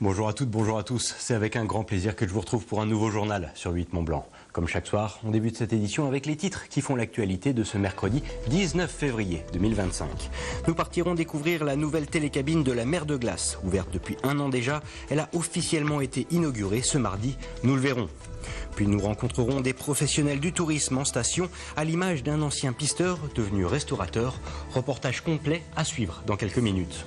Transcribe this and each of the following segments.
Bonjour à toutes, bonjour à tous. C'est avec un grand plaisir que je vous retrouve pour un nouveau journal sur 8 Mont-Blanc. Comme chaque soir, on débute cette édition avec les titres qui font l'actualité de ce mercredi 19 février 2025. Nous partirons découvrir la nouvelle télécabine de la mer de Glace. Ouverte depuis un an déjà, elle a officiellement été inaugurée ce mardi. Nous le verrons. Puis nous rencontrerons des professionnels du tourisme en station, à l'image d'un ancien pisteur devenu restaurateur. Reportage complet à suivre dans quelques minutes.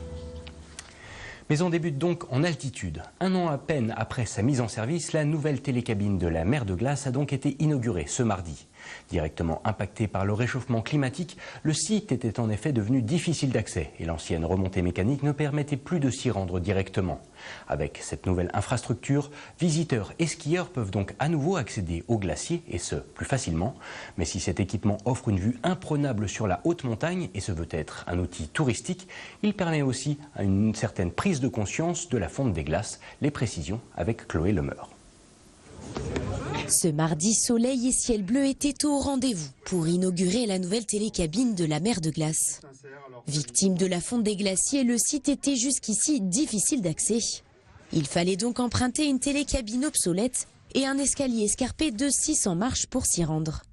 Mais on débute donc en altitude. Un an à peine après sa mise en service, la nouvelle télécabine de la mer de Glace a donc été inaugurée ce mardi. Directement impacté par le réchauffement climatique, le site était en effet devenu difficile d'accès et l'ancienne remontée mécanique ne permettait plus de s'y rendre directement. Avec cette nouvelle infrastructure, visiteurs et skieurs peuvent donc à nouveau accéder au glacier et ce, plus facilement. Mais si cet équipement offre une vue imprenable sur la haute montagne et se veut être un outil touristique, il permet aussi une certaine prise de conscience de la fonte des glaces. Les précisions avec Chloé Lemeur. Ce mardi, soleil et ciel bleu étaient au rendez-vous pour inaugurer la nouvelle télécabine de la mer de Glace. Victime de la fonte des glaciers, le site était jusqu'ici difficile d'accès. Il fallait donc emprunter une télécabine obsolète et un escalier escarpé de 600 marches pour s'y rendre.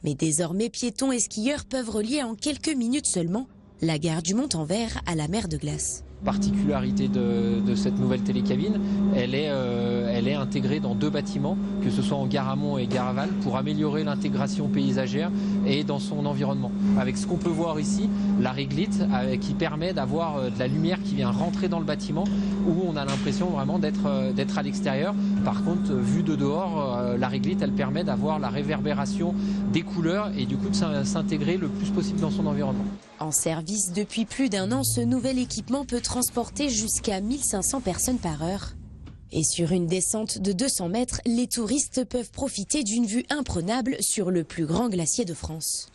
Mais désormais, piétons et skieurs peuvent relier en quelques minutes seulement la gare du Mont-en-Vert à la mer de Glace. Particularité de cette nouvelle télécabine, elle est intégrée dans deux bâtiments, que ce soit en gare amont et gare aval, pour améliorer l'intégration paysagère et dans son environnement. Avec ce qu'on peut voir ici, la réglite qui permet d'avoir de la lumière qui vient rentrer dans le bâtiment, où on a l'impression vraiment d'être à l'extérieur. Par contre, vue de dehors, la réglite, elle permet d'avoir la réverbération des couleurs et du coup de s'intégrer le plus possible dans son environnement. En service depuis plus d'un an, ce nouvel équipement peut transporter jusqu'à 1500 personnes par heure. Et sur une descente de 200 mètres, les touristes peuvent profiter d'une vue imprenable sur le plus grand glacier de France.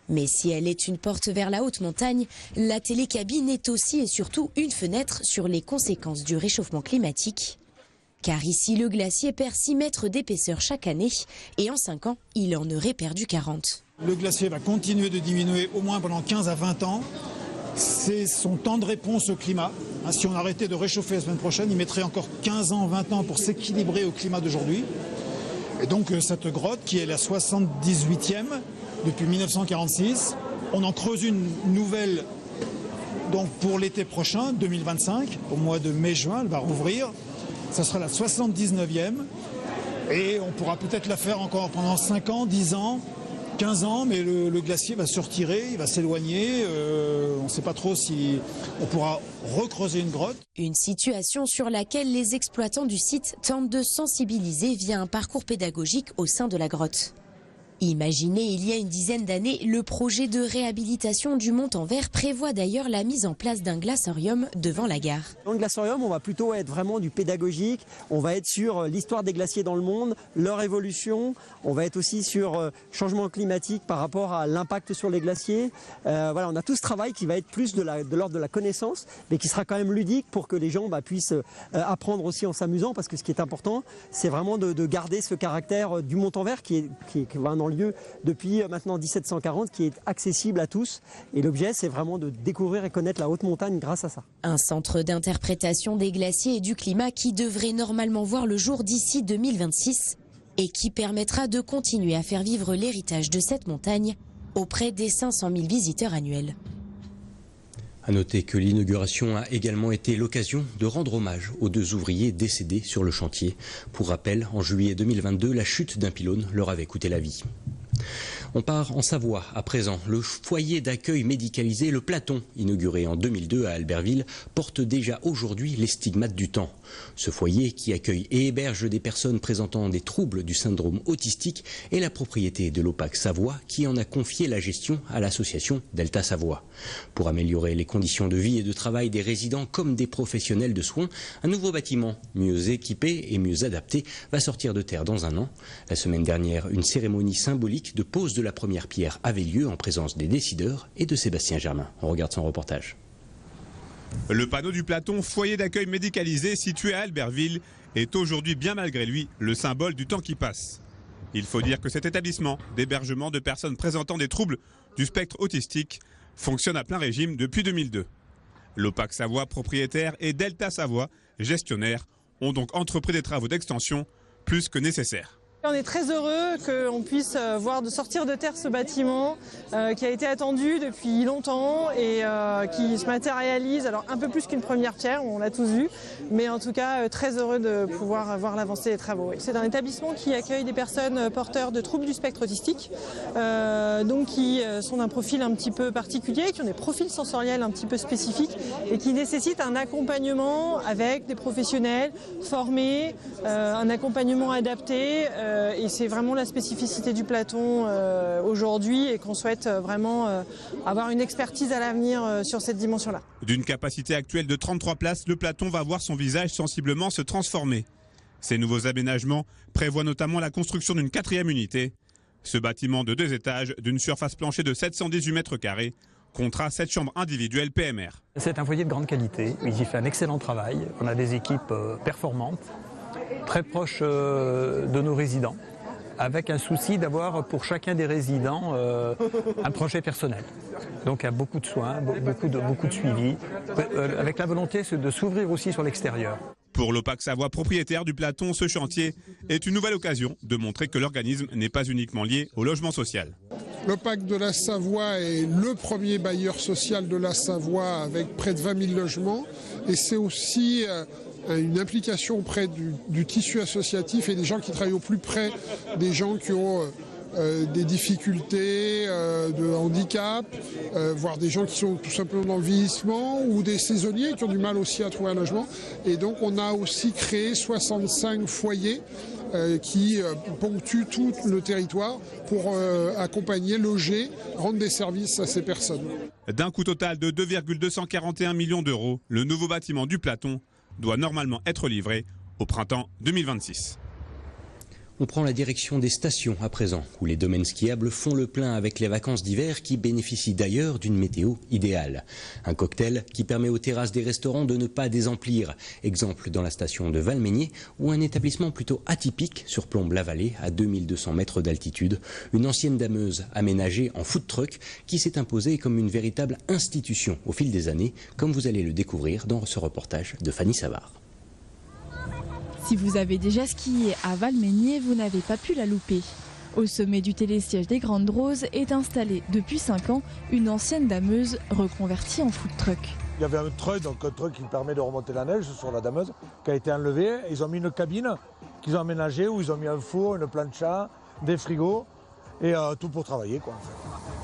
Mais si elle est une porte vers la haute montagne, la télécabine est aussi et surtout une fenêtre sur les conséquences du réchauffement climatique. Car ici, le glacier perd 6 mètres d'épaisseur chaque année et en 5 ans, il en aurait perdu 40. Le glacier va continuer de diminuer au moins pendant 15 à 20 ans. C'est son temps de réponse au climat. Si on arrêtait de réchauffer la semaine prochaine, il mettrait encore 15 ans, 20 ans pour s'équilibrer au climat d'aujourd'hui. Et donc cette grotte, qui est la 78e depuis 1946, on en creuse une nouvelle donc pour l'été prochain, 2025, au mois de mai-juin, elle va rouvrir. Ça sera la 79e. Et on pourra peut-être la faire encore pendant 5 ans, 10 ans. 15 ans, mais le glacier va se retirer, il va s'éloigner. On ne sait pas trop si on pourra recreuser une grotte. Une situation sur laquelle les exploitants du site tentent de sensibiliser via un parcours pédagogique au sein de la grotte. Imaginé il y a une dizaine d'années, le projet de réhabilitation du Mont-en-Vert prévoit d'ailleurs la mise en place d'un glaciarium devant la gare. Dans le glaciarium, on va plutôt être vraiment du pédagogique, on va être sur l'histoire des glaciers dans le monde, leur évolution, on va être aussi sur changement climatique par rapport à l'impact sur les glaciers. Voilà, on a tout ce travail qui va être plus de l'ordre de la connaissance, mais qui sera quand même ludique pour que les gens puissent apprendre aussi en s'amusant, parce que ce qui est important, c'est vraiment de garder ce caractère du Mont-en-Vert qui est un lieu depuis maintenant 1740 qui est accessible à tous et l'objet c'est vraiment de découvrir et connaître la haute montagne grâce à ça. Un centre d'interprétation des glaciers et du climat qui devrait normalement voir le jour d'ici 2026 et qui permettra de continuer à faire vivre l'héritage de cette montagne auprès des 500 000 visiteurs annuels. À noter que l'inauguration a également été l'occasion de rendre hommage aux 2 ouvriers décédés sur le chantier. Pour rappel, en juillet 2022, la chute d'un pylône leur avait coûté la vie. On part en Savoie à présent. Le foyer d'accueil médicalisé Le Platon, inauguré en 2002 à Albertville, porte déjà aujourd'hui les stigmates du temps. Ce foyer, qui accueille et héberge des personnes présentant des troubles du syndrome autistique, est la propriété de l'OPAC Savoie, qui en a confié la gestion à l'association Delta Savoie. Pour améliorer les conditions de vie et de travail des résidents comme des professionnels de soins, un nouveau bâtiment, mieux équipé et mieux adapté, va sortir de terre dans un an. La semaine dernière, une cérémonie symbolique de pose de la première pierre avait lieu en présence des décideurs et de Sébastien Germain. On regarde son reportage. Le panneau du Platon, foyer d'accueil médicalisé situé à Albertville, est aujourd'hui bien malgré lui le symbole du temps qui passe. Il faut dire que cet établissement d'hébergement de personnes présentant des troubles du spectre autistique fonctionne à plein régime depuis 2002. L'OPAC Savoie, propriétaire, et Delta Savoie, gestionnaire, ont donc entrepris des travaux d'extension plus que nécessaires. On est très heureux qu'on puisse voir de sortir de terre ce bâtiment qui a été attendu depuis longtemps et qui se matérialise, alors un peu plus qu'une première pierre, on l'a tous vu, mais en tout cas très heureux de pouvoir voir l'avancée des travaux. C'est un établissement qui accueille des personnes porteurs de troubles du spectre autistique, donc qui sont d'un profil un petit peu particulier, qui ont des profils sensoriels un petit peu spécifiques et qui nécessitent un accompagnement avec des professionnels formés, un accompagnement adapté. Et c'est vraiment la spécificité du Platon aujourd'hui et qu'on souhaite vraiment avoir une expertise à l'avenir sur cette dimension-là. D'une capacité actuelle de 33 places, le Platon va voir son visage sensiblement se transformer. Ces nouveaux aménagements prévoient notamment la construction d'une 4e unité. Ce bâtiment de 2 étages, d'une surface planchée de 718 mètres carrés, comptera 7 chambres individuelles PMR. C'est un foyer de grande qualité, il y fait un excellent travail, on a des équipes performantes, très proches de nos résidents, avec un souci d'avoir pour chacun des résidents un projet personnel. Donc il y a beaucoup de soins, beaucoup de suivi, avec la volonté de s'ouvrir aussi sur l'extérieur. Pour l'Opac Savoie, propriétaire du Platon, ce chantier est une nouvelle occasion de montrer que l'organisme n'est pas uniquement lié au logement social. L'Opac de la Savoie est le premier bailleur social de la Savoie avec près de 20 000 logements et c'est aussi une implication auprès du tissu associatif et des gens qui travaillent au plus près des gens qui ont des difficultés de handicap, voire des gens qui sont tout simplement dans le vieillissement ou des saisonniers qui ont du mal aussi à trouver un logement. Et donc on a aussi créé 65 foyers qui ponctuent tout le territoire pour accompagner, loger, rendre des services à ces personnes. D'un coût total de 2,241 millions d'euros, le nouveau bâtiment du Platon doit normalement être livré au printemps 2026. On prend la direction des stations à présent, où les domaines skiables font le plein avec les vacances d'hiver qui bénéficient d'ailleurs d'une météo idéale. Un cocktail qui permet aux terrasses des restaurants de ne pas désemplir. Exemple dans la station de Valmeinier, où un établissement plutôt atypique surplombe la vallée à 2200 mètres d'altitude. Une ancienne dameuse aménagée en food truck qui s'est imposée comme une véritable institution au fil des années, comme vous allez le découvrir dans ce reportage de Fanny Savard. Si vous avez déjà skié à Valmeinier, vous n'avez pas pu la louper. Au sommet du télésiège des Grandes Roses est installée depuis 5 ans une ancienne dameuse reconvertie en food truck. Il y avait un truck qui permet de remonter la neige sur la dameuse, qui a été enlevé. Ils ont mis une cabine qu'ils ont aménagée où ils ont mis un four, une plancha, des frigos et tout pour travailler, quoi.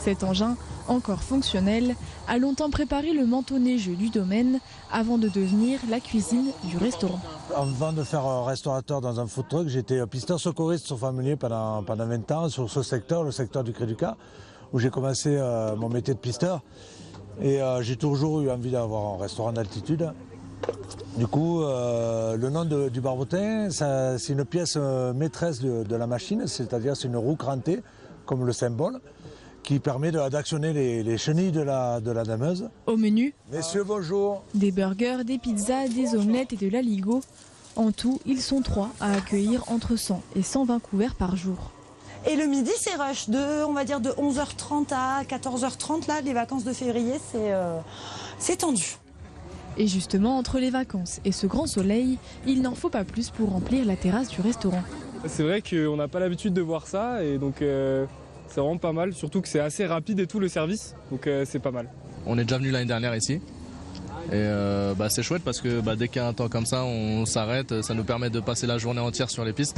Cet engin, encore fonctionnel, a longtemps préparé le manteau neigeux du domaine avant de devenir la cuisine du restaurant. Avant de faire restaurateur dans un food truck, j'étais pisteur secouriste sur Valmeinier pendant 20 ans sur ce secteur, le secteur du Créducat, où j'ai commencé mon métier de pisteur. Et j'ai toujours eu envie d'avoir un restaurant d'altitude. Du coup, le nom du barbotin, c'est une pièce maîtresse de la machine, c'est-à-dire c'est une roue crantée, comme le symbole, qui permet d'actionner les chenilles de la dameuse. Au menu, messieurs, bonjour. Des burgers, des pizzas, des omelettes et de l'aligot. En tout, ils sont 3 à accueillir entre 100 et 120 couverts par jour. Et le midi, c'est rush, on va dire de 11h30 à 14h30. Là, les vacances de février, c'est tendu. Et justement, entre les vacances et ce grand soleil, il n'en faut pas plus pour remplir la terrasse du restaurant. C'est vrai qu'on n'a pas l'habitude de voir ça et donc c'est vraiment pas mal, surtout que c'est assez rapide et tout le service, donc c'est pas mal. On est déjà venu l'année dernière ici et c'est chouette parce que dès qu'il y a un temps comme ça, on s'arrête, ça nous permet de passer la journée entière sur les pistes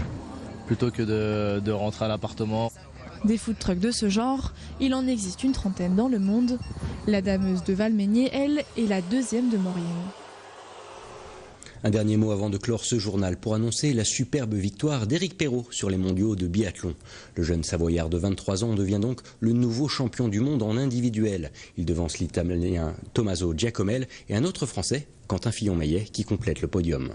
plutôt que de rentrer à l'appartement. Des food trucks de ce genre, il en existe une 30aine dans le monde. La dameuse de Valmeinier, elle, est la 2e de Maurienne. Un dernier mot avant de clore ce journal pour annoncer la superbe victoire d'Éric Perrault sur les mondiaux de biathlon. Le jeune Savoyard de 23 ans devient donc le nouveau champion du monde en individuel. Il devance l'Italien Tommaso Giacomel et un autre Français, Quentin Fillon-Maillet, qui complète le podium.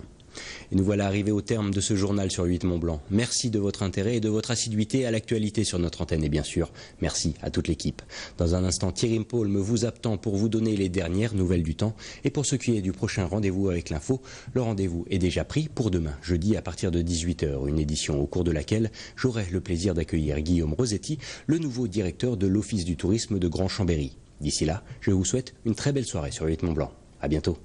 Et nous voilà arrivés au terme de ce journal sur 8 Mont-Blanc. Merci de votre intérêt et de votre assiduité à l'actualité sur notre antenne. Et bien sûr, merci à toute l'équipe. Dans un instant, Thierry Paul vous attend pour vous donner les dernières nouvelles du temps. Et pour ce qui est du prochain rendez-vous avec l'info, le rendez-vous est déjà pris pour demain, jeudi à partir de 18h. Une édition au cours de laquelle j'aurai le plaisir d'accueillir Guillaume Rosetti, le nouveau directeur de l'Office du tourisme de Grand-Chambéry. D'ici là, je vous souhaite une très belle soirée sur 8 Mont-Blanc. À bientôt.